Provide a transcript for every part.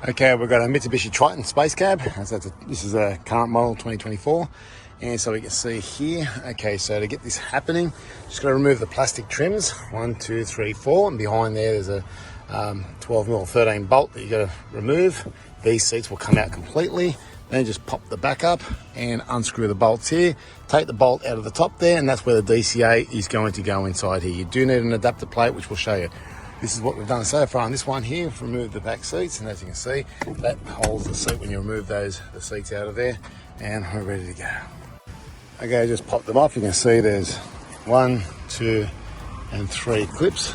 Okay, we've got a Mitsubishi Triton space cab. This is a current model 2024. And so we can see here, okay, so to get this happening, just got to remove the plastic trims, 1, 2, 3, 4. And behind there, there's a 12mm 13 bolt that you got to remove. These seats will come out completely. Then just pop the back up and unscrew the bolts here. Take the bolt out of the top there, and that's where the DCA is going to go inside here. You do need an adapter plate, which we'll show you. This is what we've done so far on this one here. Remove the back seats, and as you can see, that holds the seat when you remove the seats out of there, and we're ready to go. Okay, just pop them off. You can see there's 1, 2, and 3 clips.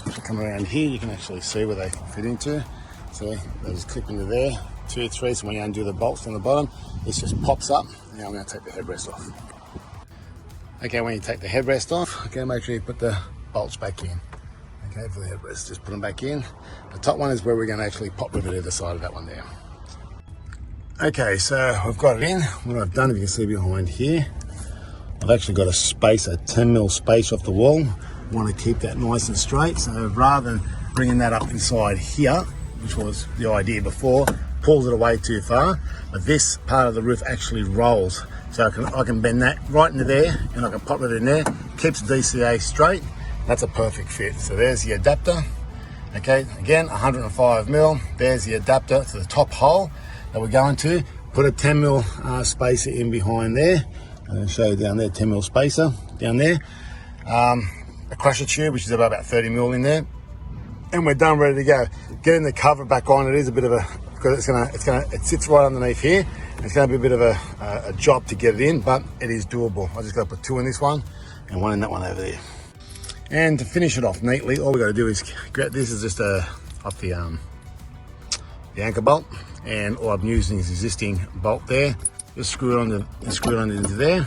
If you come around here, you can actually see where they fit into. So they just clip into there, 2, 3. So when you undo the bolts on the bottom, this just pops up. Now I'm going to take the headrest off. Okay, when you take the headrest off, okay, make sure you put the bolts back in. Okay, for the headrest, just put them back in. The top one is where we're going to actually pop rivet either side of that one there. Okay, so we've got it in. What I've done, if you can see behind here, I've actually got a 10mm space off the wall. I want to keep that nice and straight. So rather than bringing that up inside here, which was the idea before, pulls it away too far, but this part of the roof actually rolls. So I can bend that right into there, and I can pop it in there, keeps the DCA straight. That's a perfect fit. So there's the adapter. Okay, again, 105mm. There's the adapter to the top hole that we're going to. Put a 10mm spacer in behind there. I'm going to show you down there, 10mm spacer down there. A crusher tube, which is about 30mm in there. And we're done, ready to go. Getting the cover back on, it is a bit of a, because it sits right underneath here. It's going to be a bit of a job to get it in, but it is doable. I just got to put 2 in this one and 1 in that one over there. And to finish it off neatly, all we got to do is grab this is just off the anchor bolt, and all I'm using is existing bolt there. Just screw it on into there.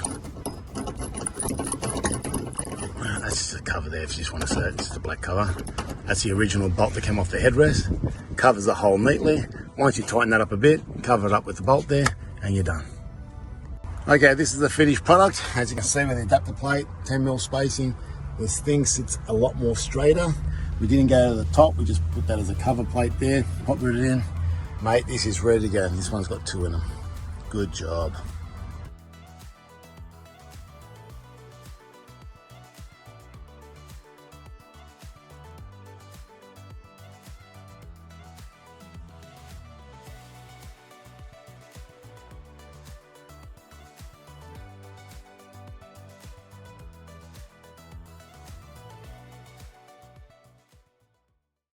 That's just a cover there if you just want to see it. It's just a black cover. That's the original bolt that came off the headrest. Covers the hole neatly. Once you tighten that up a bit, cover it up with the bolt there, and you're done. Okay, this is the finished product. As you can see with the adapter plate, 10mm spacing. This thing sits a lot more straighter. We didn't go to the top, we just put that as a cover plate there, pop it in. Mate, this is ready to go. This one's got 2 in them. Good job.